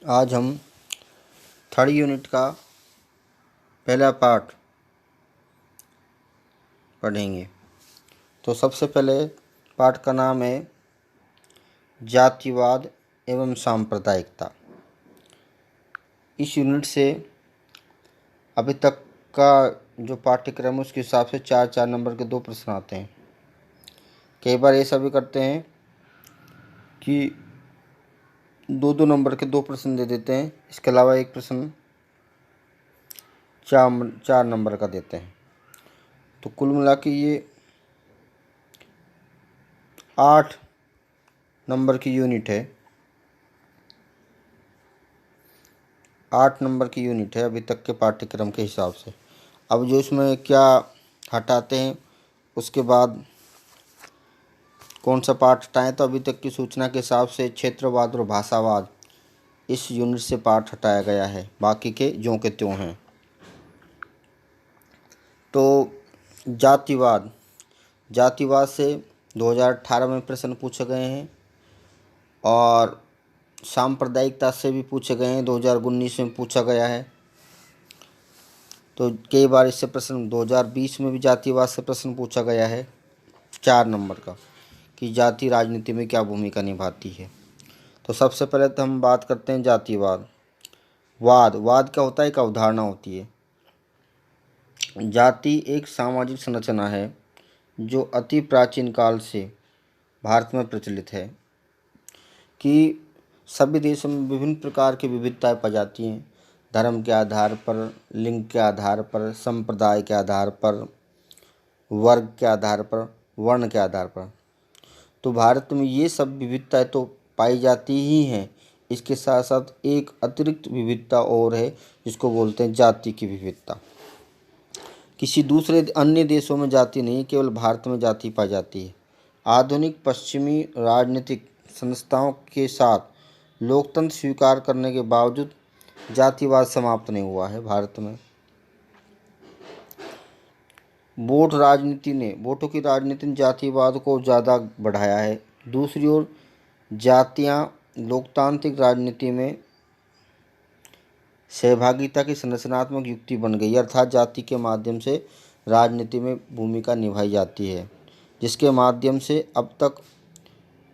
आज हम third unit का पहला पार्ट पढ़ेंगे। तो सबसे पहले पाठ का नाम है जातिवाद एवं सांप्रदायिकता। इस यूनिट से अभी तक का जो पाठ्यक्रम है उसके हिसाब से 4-4 नंबर के 2 प्रश्न आते हैं। कई बार ऐसा भी करते हैं कि 2-2 नंबर के 2 प्रश्न दे देते हैं, इसके अलावा एक प्रश्न 4 नंबर का देते हैं। तो कुल मिला के ये 8 नंबर की यूनिट है। 8 नंबर की यूनिट है अभी तक के पाठ्यक्रम के हिसाब से। अब जो इसमें क्या हटाते हैं, उसके बाद कौन सा पाठ हटाएं, तो अभी तक की सूचना के हिसाब से क्षेत्रवाद और भाषावाद इस यूनिट से पाठ हटाया गया है, बाकी के ज्यों के त्यों हैं। तो जातिवाद से 2018 में प्रश्न पूछे गए हैं और सांप्रदायिकता से भी पूछे गए हैं, 2019 में पूछा गया है। तो कई बार इससे प्रश्न 2020 में भी जातिवाद से प्रश्न पूछा गया है 4 नंबर का, कि जाति राजनीति में क्या भूमिका निभाती है। तो सबसे पहले तो हम बात करते हैं जातिवाद। वाद क्या होता है? एक अवधारणा होती है। जाति एक सामाजिक संरचना है जो अति प्राचीन काल से भारत में प्रचलित है, कि सभी देशों में विभिन्न प्रकार की विविधताएं पाई जाती हैं। धर्म के आधार पर, लिंग के आधार पर, संप्रदाय के आधार पर, वर्ग के आधार पर, वर्ण के आधार पर। तो भारत में ये सब विविधताएं तो पाई जाती ही हैं, इसके साथ साथ एक अतिरिक्त विविधता और है जिसको बोलते हैं जाति की विविधता। किसी दूसरे अन्य देशों में जाति नहीं, केवल भारत में जाति पाई जाती है। आधुनिक पश्चिमी राजनीतिक संस्थाओं के साथ लोकतंत्र स्वीकार करने के बावजूद जातिवाद समाप्त नहीं हुआ है भारत में। वोटों की राजनीति ने जातिवाद को ज़्यादा बढ़ाया है। दूसरी ओर जातियां लोकतांत्रिक राजनीति में सहभागिता की संरचनात्मक युक्ति बन गई, अर्थात जाति के माध्यम से राजनीति में भूमिका निभाई जाती है, जिसके माध्यम से अब तक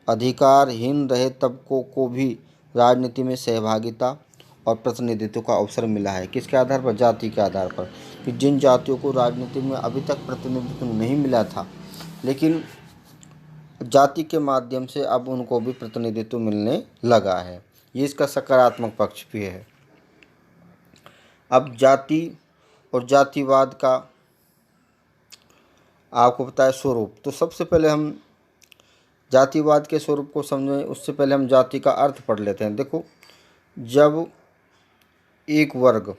अधिकारहीन रहे तबकों को भी राजनीति में सहभागिता और प्रतिनिधित्व का अवसर मिला है। किसके आधार पर? जाति के आधार पर, कि जिन जातियों को राजनीति में अभी तक प्रतिनिधित्व नहीं मिला था, लेकिन जाति के माध्यम से अब उनको भी प्रतिनिधित्व मिलने लगा है। ये इसका सकारात्मक पक्ष भी है। अब जाति और जातिवाद का आपको पता है स्वरूप। तो सबसे पहले हम जातिवाद के स्वरूप को समझें, उससे पहले हम जाति का अर्थ पढ़ लेते हैं। देखो, जब एक वर्ग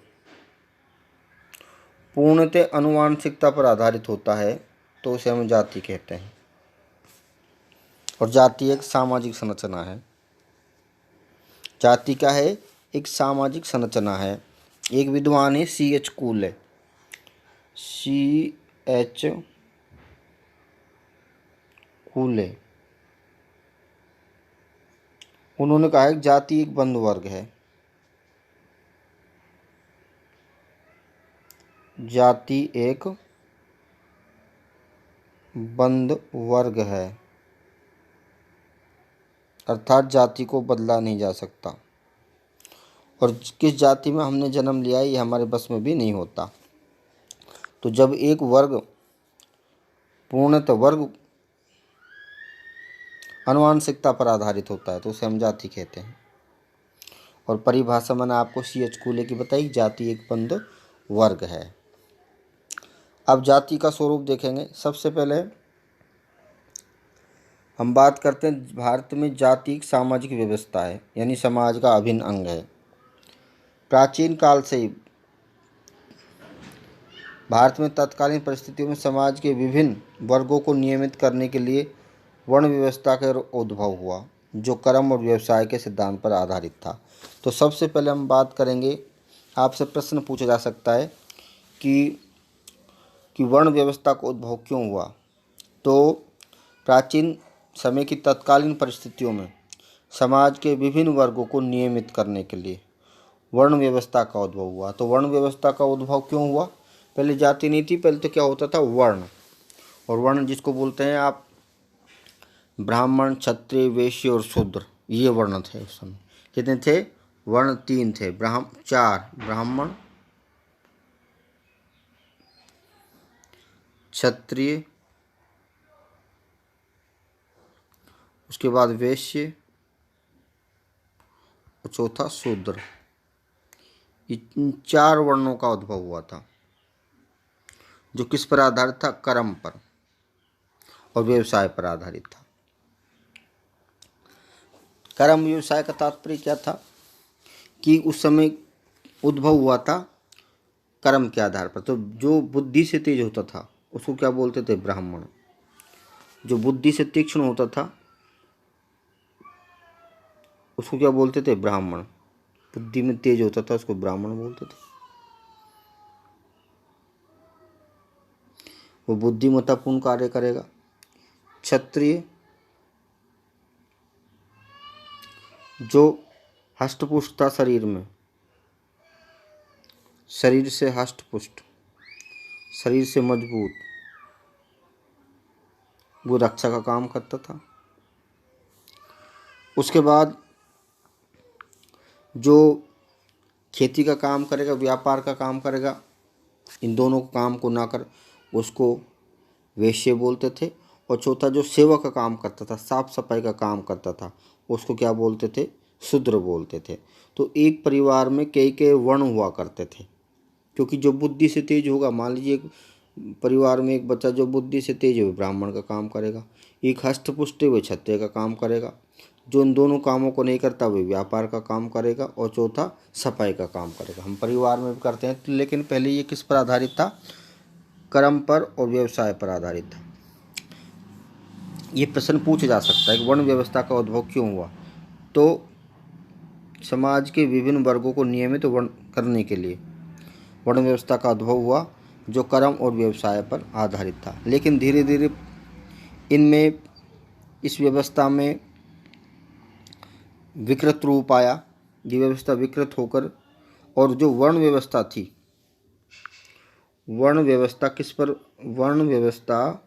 पूर्णतः आनुवंशिकता पर आधारित होता है तो उसे हम जाति कहते हैं। और जाति एक सामाजिक संरचना है। जाति क्या है? एक सामाजिक संरचना है। एक विद्वान है C.H. कूले, C.H. कूले, उन्होंने कहा है जाति एक बंद वर्ग है। जाति एक बंद वर्ग है, अर्थात जाति को बदला नहीं जा सकता, और किस जाति में हमने जन्म लिया है ये हमारे बस में भी नहीं होता। तो जब एक वर्ग पूर्णतः वर्ग आनुवंशिकता पर आधारित होता है तो उसे हम जाति कहते हैं। और परिभाषा मैंने आपको C.H. कूले की बताई, जाति एक बंद वर्ग है। अब जाति का स्वरूप देखेंगे। सबसे पहले हम बात करते हैं, भारत में जाति एक सामाजिक व्यवस्था है, यानी समाज का अभिन्न अंग है। प्राचीन काल से ही भारत में तत्कालीन परिस्थितियों में समाज के विभिन्न वर्गों को नियमित करने के लिए वर्ण व्यवस्था का उद्भव हुआ, जो कर्म और व्यवसाय के सिद्धांत पर आधारित था। तो सबसे पहले हम बात करेंगे, आपसे प्रश्न पूछा जा सकता है कि वर्ण व्यवस्था का उद्भव क्यों हुआ। तो प्राचीन समय की तत्कालीन परिस्थितियों में समाज के विभिन्न वर्गों को नियमित करने के लिए वर्ण व्यवस्था का उद्भव हुआ। तो वर्ण व्यवस्था का उद्भव क्यों हुआ? पहले जाति नहीं थी, पहले तो क्या होता था, वर्ण। और वर्ण जिसको बोलते हैं आप ब्राह्मण, क्षत्रिय, वैश्य और शूद्र, ये वर्ण थे उस समय। कितने थे? वर्ण 3 थे। 4 ब्राह्मण, क्षत्रिय, उसके बाद वैश्य और चौथा शूद्र। इन 4 वर्णों का उद्भव हुआ था, जो किस पर आधारित था? कर्म पर और व्यवसाय पर आधारित था। कर्म व्यवसाय का तात्पर्य क्या था कि उस समय उद्भव हुआ था कर्म के आधार पर। तो जो बुद्धि से तेज होता था उसको क्या बोलते थे? ब्राह्मण। जो बुद्धि से तीक्ष्ण होता था उसको क्या बोलते थे? ब्राह्मण। बुद्धि में तेज होता था उसको ब्राह्मण बोलते थे। वो बुद्धिमत्तापूर्ण कार्य करेगा। क्षत्रिय जो हष्टपुष्ट था शरीर में, शरीर से हष्टपुष्ट, शरीर से मजबूत, वो रक्षा का काम करता था। उसके बाद जो खेती का काम करेगा, व्यापार का काम करेगा, इन दोनों काम को ना कर उसको वैश्य बोलते थे। और चौथा जो सेवा का काम करता था, साफ सफाई का काम करता था, उसको क्या बोलते थे? शूद्र बोलते थे। तो एक परिवार में कई कई वर्ण हुआ करते थे, क्योंकि जो बुद्धि से तेज होगा, मान लीजिए एक परिवार में एक बच्चा जो बुद्धि से तेज है वो ब्राह्मण का काम करेगा, एक हष्टपुष्ट है वो क्षत्रिय का काम करेगा, जो इन दोनों कामों को नहीं करता वो व्यापार का काम करेगा, और चौथा सफाई का काम करेगा। हम परिवार में भी करते हैं, लेकिन पहले ये किस पर आधारित था? कर्म पर और व्यवसाय पर आधारित था। ये प्रश्न पूछा जा सकता है कि वर्ण व्यवस्था का उद्भव क्यों हुआ? तो समाज के विभिन्न वर्गों को नियमित वर्ण करने के लिए वर्ण व्यवस्था का उद्भव हुआ, जो कर्म और व्यवसाय पर आधारित था। लेकिन धीरे धीरे इनमें, इस व्यवस्था में विकृत रूप आया। ये व्यवस्था विकृत होकर, और जो वर्ण व्यवस्था थी, वर्ण व्यवस्था किस पर? वर्ण व्यवस्था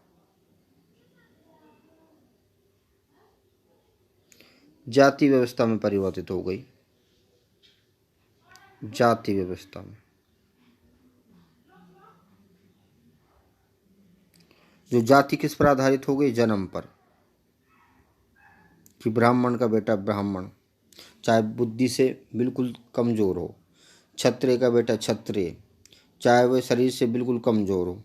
जाति व्यवस्था में परिवर्तित हो गई। जाति व्यवस्था में जो जाति किस पर आधारित हो गई? जन्म पर, कि ब्राह्मण का बेटा ब्राह्मण, चाहे बुद्धि से बिल्कुल कमज़ोर हो, क्षत्रिय का बेटा क्षत्रिय, चाहे वह शरीर से बिल्कुल कमज़ोर हो,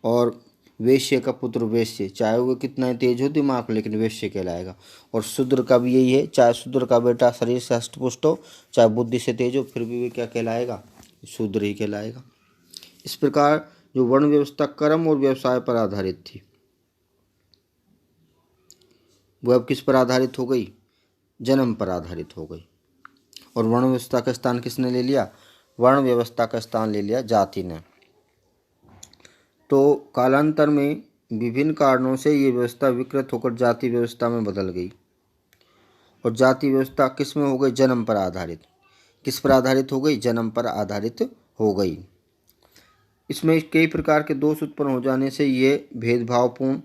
और वैश्य का पुत्र वैश्य, चाहे वह कितना ही तेज हो दिमाग, लेकिन वैश्य कहलाएगा। और शूद्र का भी यही है, चाहे शूद्र का बेटा शरीर से हष्टपुष्ट हो, चाहे बुद्धि से तेज हो, फिर भी वह क्या कहलाएगा? शूद्र ही कहलाएगा। इस प्रकार जो वर्ण व्यवस्था कर्म और व्यवसाय पर आधारित थी, वह अब किस पर आधारित हो गई? जन्म पर आधारित हो गई। और वर्ण व्यवस्था का स्थान किसने ले लिया? वर्ण व्यवस्था का स्थान ले लिया जाति ने। तो कालांतर में विभिन्न कारणों से ये व्यवस्था विकृत होकर जाति व्यवस्था में बदल गई। और जाति व्यवस्था किस में हो गई? जन्म पर आधारित। किस पर आधारित हो गई? जन्म पर आधारित हो गई। इसमें कई प्रकार के दोष उत्पन्न हो जाने से ये भेदभावपूर्ण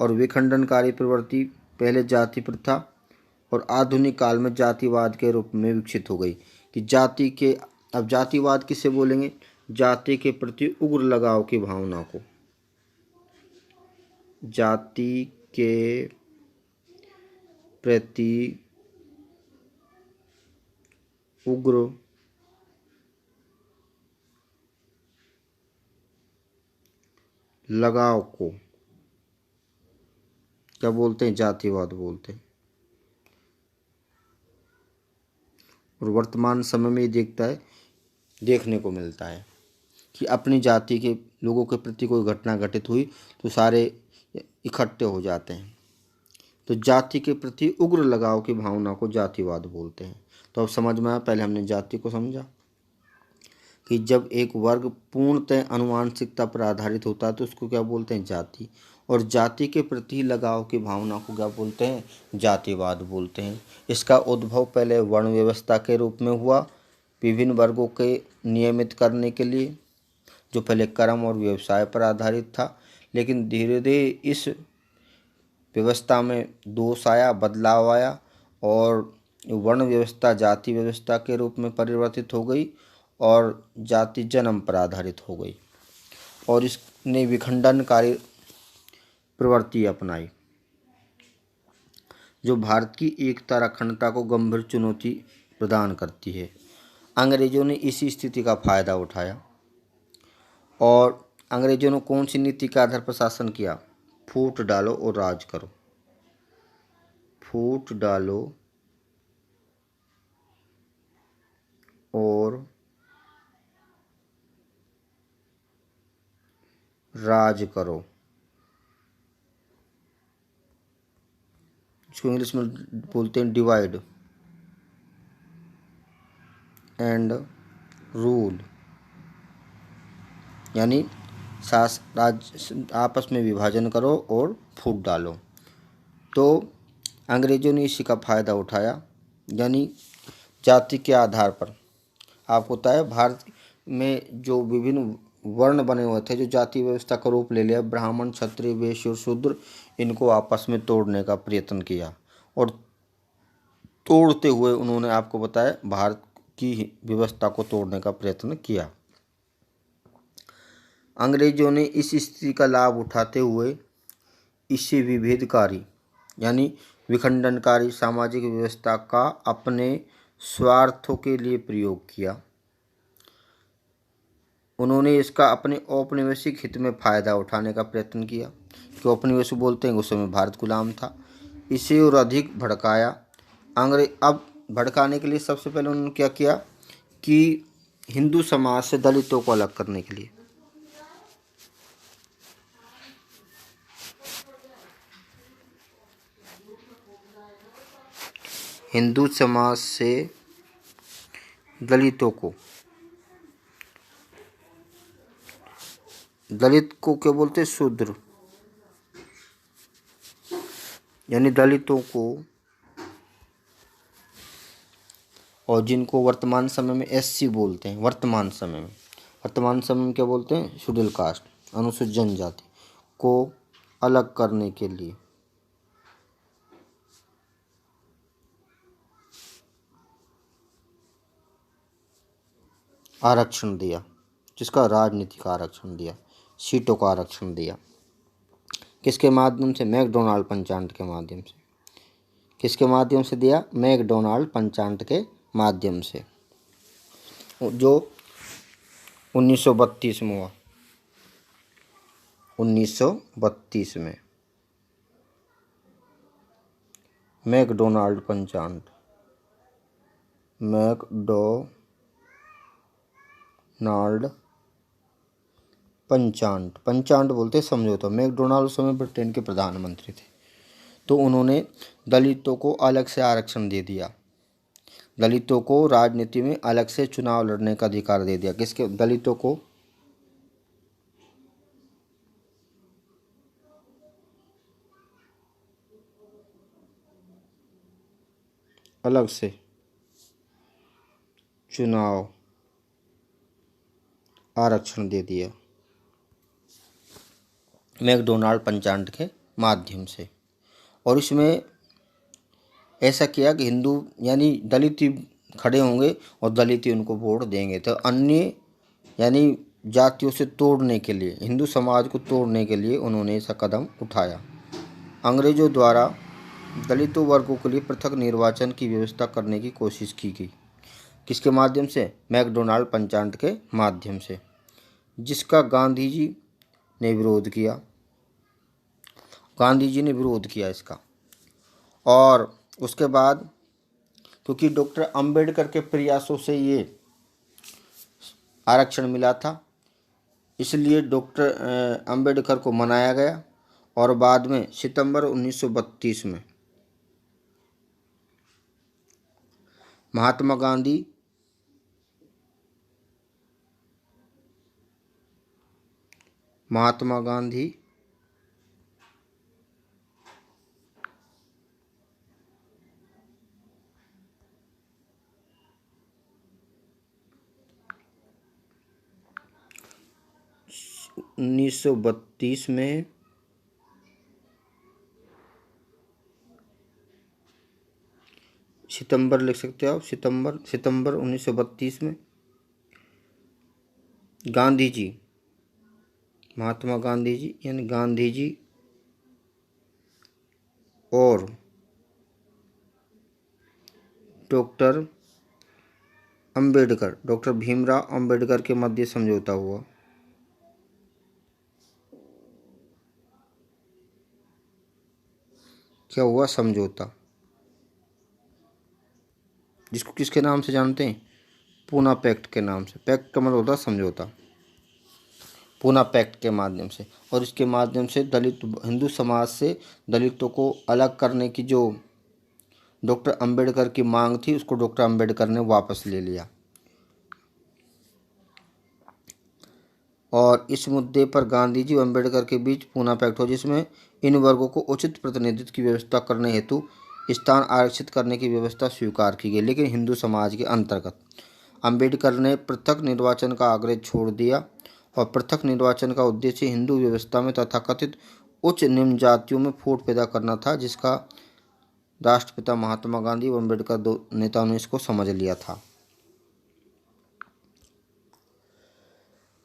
और विखंडनकारी प्रवृत्ति पहले जाति प्रथा और आधुनिक काल में जातिवाद के रूप में विकसित हो गई। कि जाति के, अब जातिवाद किसे बोलेंगे? जाति के प्रति उग्र लगाव की भावना को, जाति के प्रति उग्र लगाव को क्या बोलते हैं? जातिवाद बोलते हैं। और वर्तमान समय में देखने को मिलता है कि अपनी जाति के लोगों के प्रति कोई घटना घटित हुई तो सारे इकट्ठे हो जाते हैं। तो जाति के प्रति उग्र लगाव की भावना को जातिवाद बोलते हैं। तो अब समझ में आया। पहले हमने जाति को समझा कि जब एक वर्ग पूर्णतः आनुवांशिकता पर आधारित होता है तो उसको क्या बोलते हैं? जाति। और जाति के प्रति लगाव की भावना को क्या बोलते हैं? जातिवाद बोलते हैं। इसका उद्भव पहले वर्ण व्यवस्था के रूप में हुआ, विभिन्न वर्गों के नियमित करने के लिए, जो पहले कर्म और व्यवसाय पर आधारित था। लेकिन धीरे धीरे इस व्यवस्था में दोष आया, बदलाव आया और वर्ण व्यवस्था जाति व्यवस्था के रूप में परिवर्तित हो गई और जाति जन्म पर आधारित हो गई और इसने विखंडनकारी प्रवृत्ति अपनाई, जो भारत की एकता और अखंडता को गंभीर चुनौती प्रदान करती है। अंग्रेजों ने इसी स्थिति का फायदा उठाया और अंग्रेजों ने कौन सी नीति के आधार पर शासन किया? फूट डालो और राज करो। फूट डालो और राज करो। इसको इंग्लिश में बोलते हैं डिवाइड एंड रूल, यानी आपस में विभाजन करो और फूट डालो। तो अंग्रेजों ने इसी का फायदा उठाया, यानी जाति के आधार पर। आपको पता है भारत में जो विभिन्न वर्ण बने हुए थे, जो जाति व्यवस्था का रूप ले लिया, ब्राह्मण, क्षत्रिय, वैश्य और शूद्र, इनको आपस में तोड़ने का प्रयत्न किया और तोड़ते हुए उन्होंने, आपको बताया, भारत की व्यवस्था को तोड़ने का प्रयत्न किया। अंग्रेजों ने इस स्थिति का लाभ उठाते हुए इसे विभेदकारी यानी विखंडनकारी सामाजिक व्यवस्था का अपने स्वार्थों के लिए प्रयोग किया। उन्होंने इसका अपने औपनिवेशिक हित में फायदा उठाने का प्रयत्न किया, कि औपनिवेशिक बोलते हैं, उस समय भारत गुलाम था। इसे और अधिक भड़काया। अब भड़काने के लिए सबसे पहले उन्होंने क्या किया कि हिंदू समाज से दलितों को अलग करने के लिए हिंदू समाज से दलित को क्या बोलते हैं? शूद्र, यानी दलितों को, और जिनको वर्तमान समय में एससी बोलते हैं, वर्तमान समय में क्या बोलते हैं? शेड्यूल कास्ट, अनुसूचित जनजाति को अलग करने के लिए आरक्षण दिया, जिसका राजनीतिक आरक्षण दिया, सीटों का आरक्षण दिया। किसके माध्यम से? मैकडोनाल्ड पंचांट के माध्यम से। किसके माध्यम से दिया? मैकडोनाल्ड पंचांट के माध्यम से, जो 1932 में हुआ। 1932 में मैकडोनाल्ड पंचांट, पंचांट बोलते समझौता। मैकडोनाल्ड उस समय ब्रिटेन के प्रधानमंत्री थे, तो उन्होंने दलितों को अलग से आरक्षण दे दिया, दलितों को राजनीति में अलग से चुनाव लड़ने का अधिकार दे दिया। किसके? दलितों को अलग से चुनाव आरक्षण दे दिया मैकडोनाल्ड पंचांट के माध्यम से। और इसमें ऐसा किया कि हिंदू यानी दलित ही खड़े होंगे और दलित ही उनको वोट देंगे। तो अन्य यानी जातियों से तोड़ने के लिए, हिंदू समाज को तोड़ने के लिए उन्होंने ऐसा कदम उठाया। अंग्रेजों द्वारा दलितों वर्गों के लिए पृथक निर्वाचन की व्यवस्था करने की कोशिश की गई। किसके माध्यम से? मैकडोनाल्ड पंचांट के माध्यम से, जिसका गांधी जी ने विरोध किया। गांधी जी ने विरोध किया इसका। और उसके बाद क्योंकि डॉक्टर अंबेडकर के प्रयासों से ये आरक्षण मिला था, इसलिए डॉक्टर अंबेडकर को मनाया गया। और बाद में सितंबर 1932 में महात्मा गांधी 1932 में सितंबर लिख सकते हो आप, सितंबर 1932 में गांधी जी, महात्मा गांधी जी यानी गांधी जी और डॉक्टर अंबेडकर, डॉक्टर भीमराव अंबेडकर के मध्य समझौता हुआ। क्या हुआ? समझौता, जिसको किसके नाम से जानते हैं? पूना पैक्ट के नाम से। पैक्ट का मतलब होता है समझौता। पूना पैक्ट के माध्यम से, और इसके माध्यम से दलित हिंदू समाज से दलितों को अलग करने की जो डॉक्टर अंबेडकर की मांग थी, उसको डॉक्टर अंबेडकर ने वापस ले लिया। और इस मुद्दे पर गांधी जी और अंबेडकर के बीच पूना पैक्ट हो, जिसमें इन वर्गों को उचित प्रतिनिधित्व की व्यवस्था करने हेतु स्थान आरक्षित करने की व्यवस्था स्वीकार की गई, लेकिन हिंदू समाज के अंतर्गत। अंबेडकर ने पृथक निर्वाचन का आग्रह छोड़ दिया, और पृथक निर्वाचन का उद्देश्य हिंदू व्यवस्था में तथाकथित उच्च निम्न जातियों में फूट पैदा करना था, जिसका राष्ट्रपिता महात्मा गांधी और अंबेडकर दो नेताओं ने इसको समझ लिया था।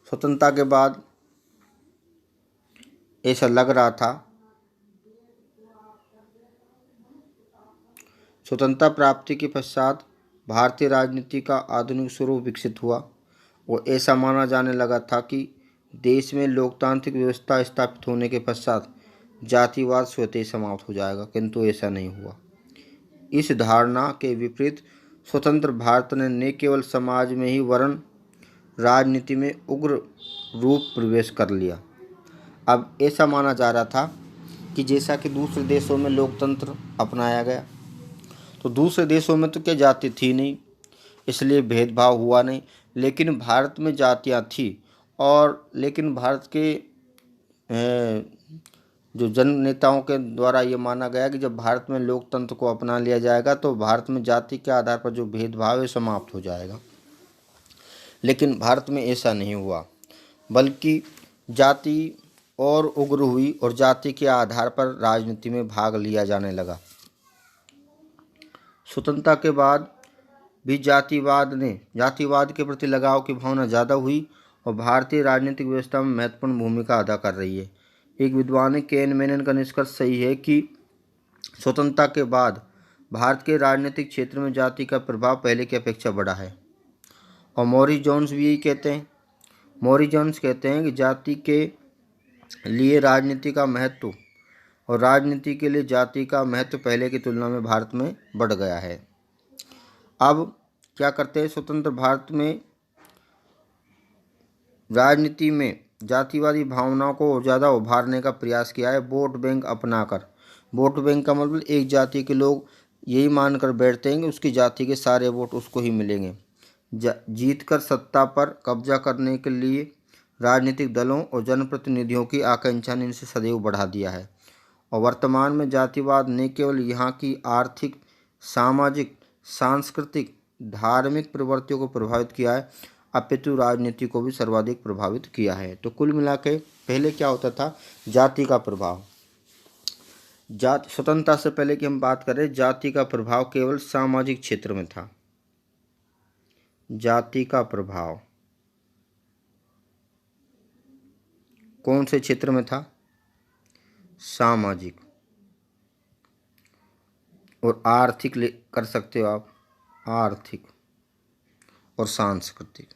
स्वतंत्रता के बाद ऐसा लग रहा था, स्वतंत्रता प्राप्ति के पश्चात भारतीय राजनीति का आधुनिक स्वरूप विकसित हुआ, और ऐसा माना जाने लगा था कि देश में लोकतांत्रिक व्यवस्था स्थापित होने के पश्चात जातिवाद स्वतः ही समाप्त हो जाएगा, किंतु ऐसा नहीं हुआ। इस धारणा के विपरीत स्वतंत्र भारत ने न केवल समाज में ही वरन राजनीति में उग्र रूप प्रवेश कर लिया। अब ऐसा माना जा रहा था कि जैसा कि दूसरे देशों में लोकतंत्र अपनाया गया, तो दूसरे देशों में तो क्या जाति थी नहीं, इसलिए भेदभाव हुआ नहीं, लेकिन भारत में जातियां थी। और लेकिन भारत के जो जन नेताओं के द्वारा ये माना गया कि जब भारत में लोकतंत्र को अपना लिया जाएगा तो भारत में जाति के आधार पर जो भेदभाव है समाप्त हो जाएगा। लेकिन भारत में ऐसा नहीं हुआ, बल्कि जाति और उग्र हुई और जाति के आधार पर राजनीति में भाग लिया जाने लगा। स्वतंत्रता के बाद भी जातिवाद के प्रति लगाव की भावना ज़्यादा हुई और भारतीय राजनीतिक व्यवस्था में महत्वपूर्ण भूमिका अदा कर रही है। एक विद्वान केन मेनन का निष्कर्ष सही है कि स्वतंत्रता के बाद भारत के राजनीतिक क्षेत्र में जाति का प्रभाव पहले की अपेक्षा बढ़ा है। और मॉरिस जोन्स भी यही कहते हैं। मॉरिस जोन्स कहते हैं कि जाति के लिए राजनीति का महत्व और राजनीति के लिए जाति का महत्व पहले की तुलना में भारत में बढ़ गया है। अब क्या करते हैं, स्वतंत्र भारत में राजनीति में जातिवादी भावनाओं को ज़्यादा उभारने का प्रयास किया है, वोट बैंक अपनाकर। वोट बैंक का मतलब एक जाति के लोग यही मानकर बैठते हैं कि उसकी जाति के सारे वोट उसको ही मिलेंगे। जीतकर सत्ता पर कब्जा करने के लिए राजनीतिक दलों और जनप्रतिनिधियों की आकांक्षा ने इसे सदैव बढ़ा दिया है। और वर्तमान में जातिवाद न केवल यहाँ की आर्थिक, सामाजिक, सांस्कृतिक, धार्मिक प्रवृत्तियों को प्रभावित किया है, अपितु राजनीति को भी सर्वाधिक प्रभावित किया है। तो कुल मिला के पहले क्या होता था, जाति का प्रभाव, स्वतंत्रता से पहले की हम बात करें, जाति का प्रभाव केवल सामाजिक क्षेत्र में था। जाति का प्रभाव कौन से क्षेत्र में था? सामाजिक और आर्थिक कर सकते हो आप, आर्थिक और सांस्कृतिक,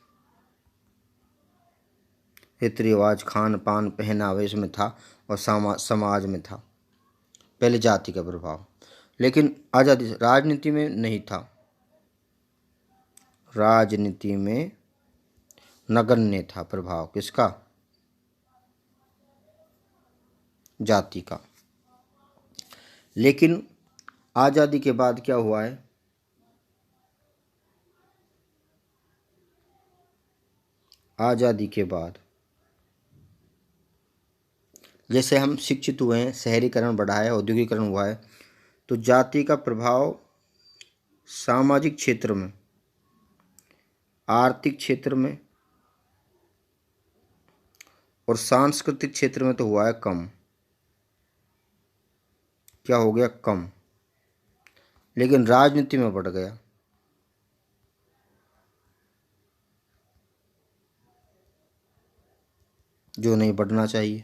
रीति रिवाज, खान पान, पहनावे में था, और समाज में था पहले जाति का प्रभाव। लेकिन आज़ादी राजनीति में नहीं था, राजनीति में नगण्य था प्रभाव किसका? जाति का। लेकिन आज़ादी के बाद क्या हुआ है, आज़ादी के बाद जैसे हम शिक्षित हुए हैं, शहरीकरण बढ़ा है, औद्योगिकरण हुआ है, तो जाति का प्रभाव सामाजिक क्षेत्र में, आर्थिक क्षेत्र में और सांस्कृतिक क्षेत्र में तो हुआ है कम। क्या हो गया? कम। लेकिन राजनीति में बढ़ गया। जो नहीं बढ़ना चाहिए।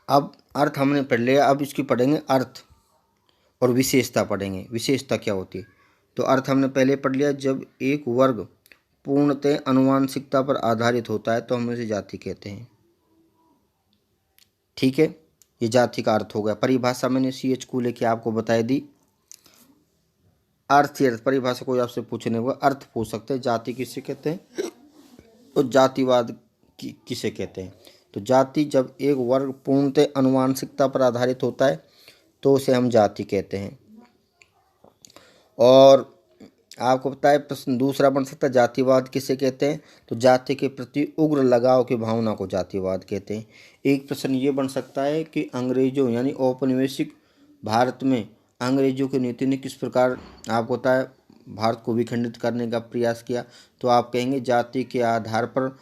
अब अर्थ हमने पढ़ लिया, अब इसकी पढ़ेंगे अर्थ और विशेषता पढ़ेंगे। विशेषता क्या होती है? तो अर्थ हमने पहले पढ़ लिया, जब एक वर्ग पूर्णतः आनुवंशिकता पर आधारित होता है तो हम उसे जाति कहते हैं। ठीक है, ये जाति का अर्थ हो गया। परिभाषा मैंने CH कूले की आपको बताई दी। अर्थ ही अर्थ, परिभाषा कोई आपसे पूछने हुआ अर्थ पूछ सकते हैं। जाति किसे कहते हैं और जातिवाद किसे कहते हैं? तो जाति जब एक वर्ग पूर्णतः आनुवंशिकता पर आधारित होता है तो उसे हम जाति कहते हैं। और आपको पता है प्रश्न दूसरा बन सकता है, जातिवाद किसे कहते हैं? तो जाति के प्रति उग्र लगाव की भावना को जातिवाद कहते हैं। एक प्रश्न ये बन सकता है कि अंग्रेजों यानी औपनिवेशिक भारत में अंग्रेजों की नीति ने किस प्रकार आपको पता है भारत को विखंडित करने का प्रयास किया? तो आप कहेंगे जाति के आधार पर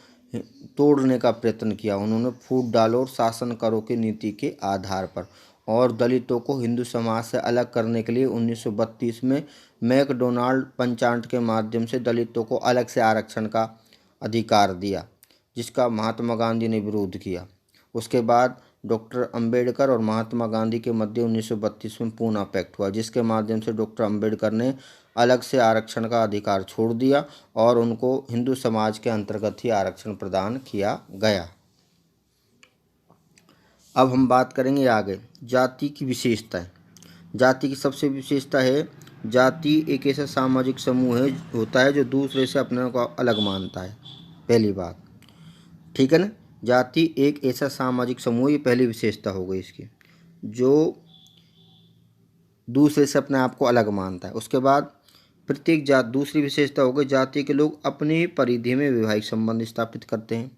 तोड़ने का प्रयत्न किया उन्होंने, फूट डालो और शासन करो की नीति के आधार पर। और दलितों को हिंदू समाज से अलग करने के लिए 1932 में मैकडोनाल्ड पंचांट के माध्यम से दलितों को अलग से आरक्षण का अधिकार दिया, जिसका महात्मा गांधी ने विरोध किया। उसके बाद डॉक्टर अंबेडकर और महात्मा गांधी के मध्य 1932 में पूना पैक्ट हुआ, जिसके माध्यम से डॉक्टर अंबेडकर ने अलग से आरक्षण का अधिकार छोड़ दिया और उनको हिंदू समाज के अंतर्गत ही आरक्षण प्रदान किया गया। अब हम बात करेंगे आगे जाति की विशेषताएं। जाति की सबसे विशेषता है, जाति एक ऐसा सामाजिक समूह है होता है जो दूसरे से अपने को अलग मानता है। पहली बात, ठीक है ना? जाति एक ऐसा सामाजिक समूह, ये पहली विशेषता हो गई इसकी, जो दूसरे से अपने आप को अलग मानता है। उसके बाद प्रत्येक जात, दूसरी विशेषता हो गई जाति के लोग अपनी परिधि में वैवाहिक संबंध स्थापित करते हैं।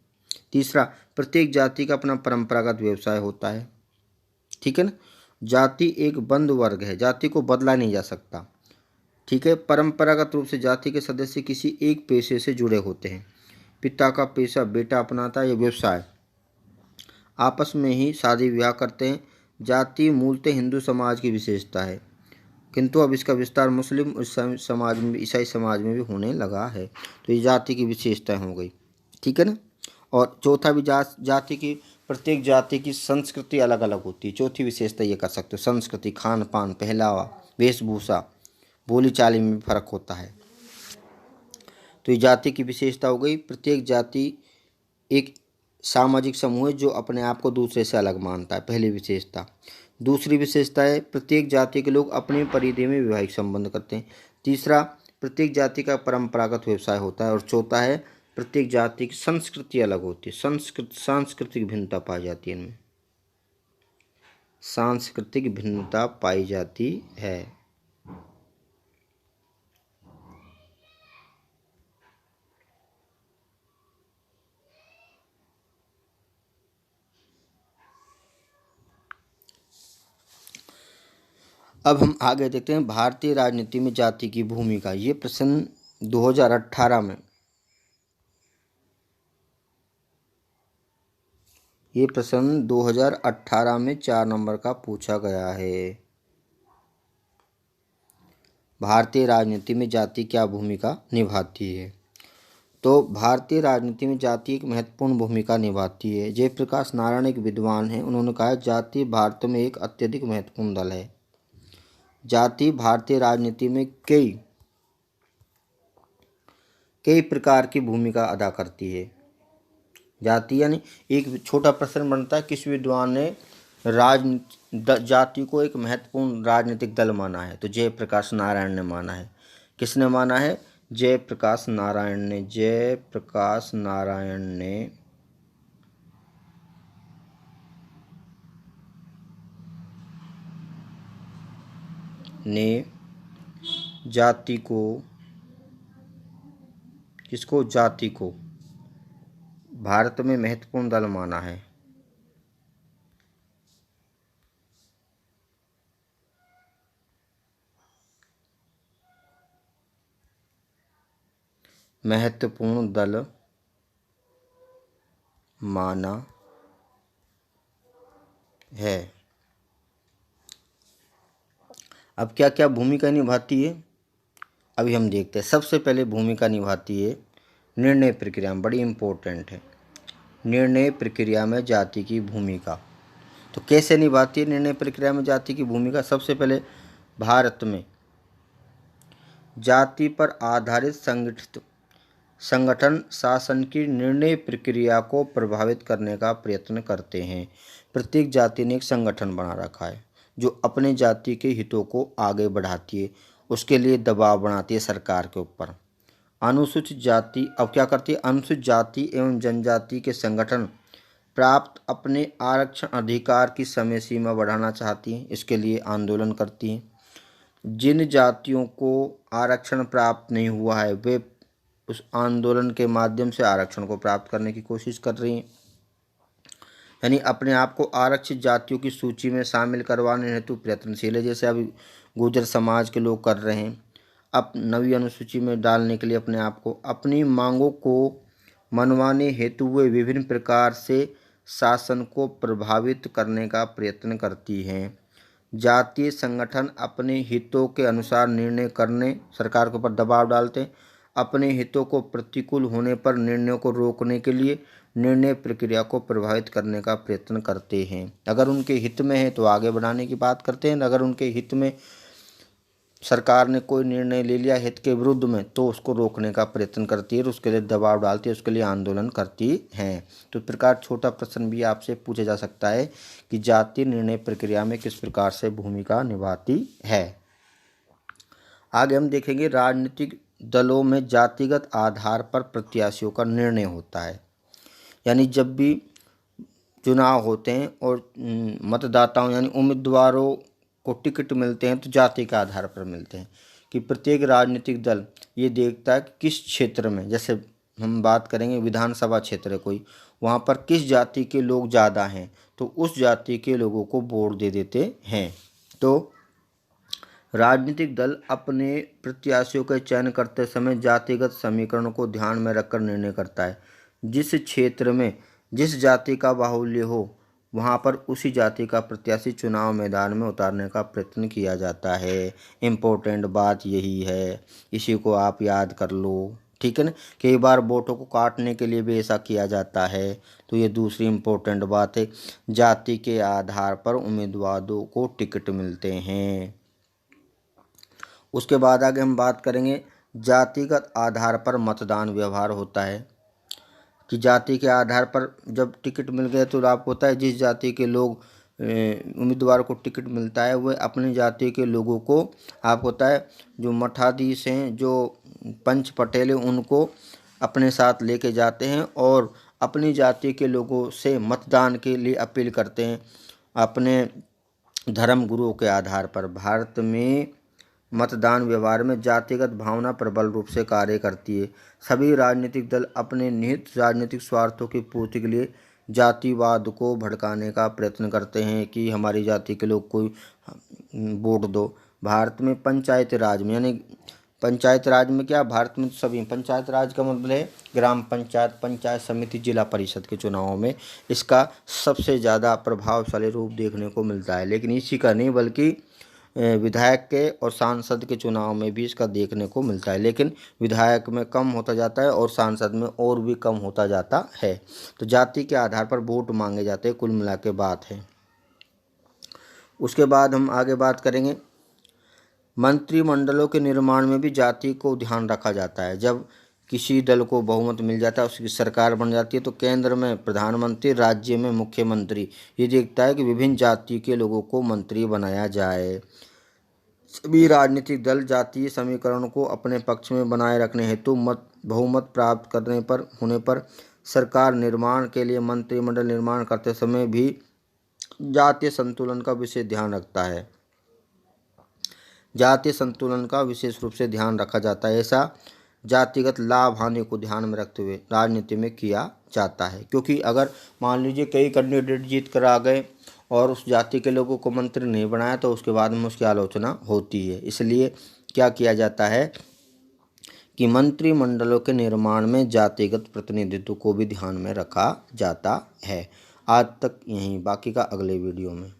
तीसरा, प्रत्येक जाति का अपना परंपरागत व्यवसाय होता है। ठीक है ना? जाति एक बंद वर्ग है, जाति को बदला नहीं जा सकता। ठीक है, परंपरागत रूप से जाति के सदस्य किसी एक पेशे से जुड़े होते हैं। पिता का पेशा बेटा अपनाता है, ये व्यवसाय। आपस में ही शादी विवाह करते हैं। जाति मूलतः हिंदू समाज की विशेषता है, किंतु अब इसका विस्तार मुस्लिम समाज में, ईसाई समाज में भी होने लगा है। तो ये जाति की विशेषताएं हो गई। ठीक है ना? और चौथा भी जाति की, प्रत्येक जाति की संस्कृति अलग अलग होती है। चौथी विशेषता ये कर सकते हो, संस्कृति, खान पान, पहनावा, वेशभूषा, बोली चाली में फर्क होता है। तो ये जाति की विशेषता हो गई। प्रत्येक जाति एक सामाजिक समूह है जो अपने आप को दूसरे से अलग मानता है, पहली विशेषता। दूसरी विशेषता है, प्रत्येक जाति के लोग अपनी परिधि में वैवाहिक संबंध करते हैं। तीसरा, प्रत्येक जाति का परंपरागत व्यवसाय होता है। और चौथा है, प्रत्येक जाति की संस्कृति अलग होती है, सांस्कृतिक भिन्नता पाई जाती है इनमें, सांस्कृतिक भिन्नता पाई जाती है। अब हम आगे देखते हैं भारतीय राजनीति में जाति की भूमिका। ये प्रश्न 2018 में, ये प्रश्न 2018 में 4 नंबर का पूछा गया है। भारतीय राजनीति में जाति क्या भूमिका निभाती है? तो भारतीय राजनीति में जाति एक महत्वपूर्ण भूमिका निभाती है। जयप्रकाश नारायण एक विद्वान हैं, उन्होंने कहा है जाति भारत में एक अत्यधिक महत्वपूर्ण दल है। जाति भारतीय राजनीति में कई प्रकार की भूमिका अदा करती है। जाति यानी एक छोटा प्रश्न बनता है, किस विद्वान ने जाति को एक महत्वपूर्ण राजनीतिक दल माना है? तो जयप्रकाश नारायण ने माना है। किसने माना है? जयप्रकाश नारायण ने। जयप्रकाश नारायण ने जाति को, किसको? जाति को भारत में महत्वपूर्ण दल माना है। महत्वपूर्ण दल माना है। अब क्या क्या भूमिका निभाती है अभी हम देखते हैं। सबसे पहले भूमिका निभाती है निर्णय प्रक्रिया में, बड़ी इम्पोर्टेंट है निर्णय प्रक्रिया में जाति की भूमिका। तो कैसे निभाती है निर्णय प्रक्रिया में जाति की भूमिका? सबसे पहले भारत में जाति पर आधारित संगठित संगठन शासन की निर्णय प्रक्रिया को प्रभावित करने का प्रयत्न करते हैं। प्रत्येक जाति ने एक संगठन बना रखा है जो अपने जाति के हितों को आगे बढ़ाती है, उसके लिए दबाव बनाती है सरकार के ऊपर। अनुसूचित जाति अब क्या करती है? अनुसूचित जाति एवं जनजाति के संगठन प्राप्त अपने आरक्षण अधिकार की समय सीमा बढ़ाना चाहती हैं, इसके लिए आंदोलन करती हैं। जिन जातियों को आरक्षण प्राप्त नहीं हुआ है वे उस आंदोलन के माध्यम से आरक्षण को प्राप्त करने की कोशिश कर रही हैं, यानी अपने आप को आरक्षित जातियों की सूची में शामिल करवाने हेतु प्रयत्नशील है। जैसे अभी गुर्जर समाज के लोग कर रहे हैं, अब नवी अनुसूची में डालने के लिए अपने आप को, अपनी मांगों को मनवाने हेतु वे विभिन्न प्रकार से शासन को प्रभावित करने का प्रयत्न करती हैं। जातीय संगठन अपने हितों के अनुसार निर्णय करने सरकार के ऊपर दबाव डालते हैं। अपने हितों को प्रतिकूल होने पर निर्णयों को रोकने के लिए निर्णय प्रक्रिया को प्रभावित करने का प्रयत्न करते हैं। अगर उनके हित में है तो आगे बढ़ाने की बात करते हैं, अगर उनके हित में सरकार ने कोई निर्णय ले लिया हित के विरुद्ध में तो उसको रोकने का प्रयत्न करती है, उसके लिए दबाव डालती है, उसके लिए आंदोलन करती हैं। तो इस प्रकार छोटा प्रश्न भी आपसे पूछा जा सकता है कि जातीय निर्णय प्रक्रिया में किस प्रकार से भूमिका निभाती है। आगे हम देखेंगे राजनीतिक दलों में जातिगत आधार पर प्रत्याशियों का निर्णय होता है, यानी जब भी चुनाव होते हैं और मतदाताओं यानी उम्मीदवारों को टिकट मिलते हैं तो जाति के आधार पर मिलते हैं कि प्रत्येक राजनीतिक दल ये देखता है कि किस क्षेत्र में, जैसे हम बात करेंगे विधानसभा क्षेत्र है कोई, वहाँ पर किस जाति के लोग ज़्यादा हैं तो उस जाति के लोगों को वोट दे देते हैं। तो राजनीतिक दल अपने प्रत्याशियों का चयन करते समय जातिगत समीकरणों को ध्यान में रखकर निर्णय करता है। जिस क्षेत्र में जिस जाति का बाहुल्य हो वहाँ पर उसी जाति का प्रत्याशी चुनाव मैदान में उतारने का प्रयत्न किया जाता है। इम्पोर्टेंट बात यही है, इसी को आप याद कर लो, ठीक है ना। कई बार वोटों को काटने के लिए भी ऐसा किया जाता है, तो ये दूसरी इम्पोर्टेंट बात है। जाति के आधार पर उम्मीदवारों को टिकट मिलते हैं। उसके बाद आगे हम बात करेंगे जातिगत आधार पर मतदान व्यवहार होता है कि जाति के आधार पर जब टिकट मिल गए तो आपको होता है जिस जाति के लोग उम्मीदवार को टिकट मिलता है वह अपनी जाति के लोगों को, आपको होता है जो मठाधीश हैं जो पंच पटेल हैं उनको अपने साथ लेके जाते हैं और अपनी जाति के लोगों से मतदान के लिए अपील करते हैं अपने धर्म गुरुओं के आधार पर। भारत में मतदान व्यवहार में जातिगत भावना प्रबल रूप से कार्य करती है। सभी राजनीतिक दल अपने निहित राजनीतिक स्वार्थों की पूर्ति के लिए जातिवाद को भड़काने का प्रयत्न करते हैं कि हमारी जाति के लोग कोई वोट दो। भारत में पंचायत राज में, यानी पंचायत राज में क्या, भारत में सभी पंचायत राज का मतलब है ग्राम पंचायत, पंचायत समिति, जिला परिषद के चुनावों में इसका सबसे ज़्यादा प्रभावशाली रूप देखने को मिलता है। लेकिन इसी का नहीं बल्कि विधायक के और सांसद के चुनाव में भी इसका देखने को मिलता है, लेकिन विधायक में कम होता जाता है और सांसद में और भी कम होता जाता है। तो जाति के आधार पर वोट मांगे जाते हैं, कुल मिला के बात है। उसके बाद हम आगे बात करेंगे मंत्रिमंडलों के निर्माण में भी जाति को ध्यान रखा जाता है। जब किसी दल को बहुमत मिल जाता है, उसकी सरकार बन जाती है, तो केंद्र में प्रधानमंत्री, राज्य में मुख्यमंत्री ये देखता है कि विभिन्न जाति के लोगों को मंत्री बनाया जाए। सभी राजनीतिक दल जातीय समीकरण को अपने पक्ष में बनाए रखने हेतु बहुमत प्राप्त करने पर होने पर सरकार निर्माण के लिए मंत्रिमंडल निर्माण करते समय भी जातीय संतुलन का विशेष ध्यान रखता है। जातीय संतुलन का विशेष रूप से ध्यान रखा जाता है। ऐसा जातिगत लाभ हानि को ध्यान में रखते हुए राजनीति में किया जाता है, क्योंकि अगर मान लीजिए कई कैंडिडेट जीत कर आ गए और उस जाति के लोगों को मंत्री नहीं बनाया तो उसके बाद में उसकी आलोचना होती है। इसलिए क्या किया जाता है कि मंत्रिमंडलों के निर्माण में जातिगत प्रतिनिधित्व को भी ध्यान में रखा जाता है। आज तक यहीं, बाकी का अगले वीडियो में।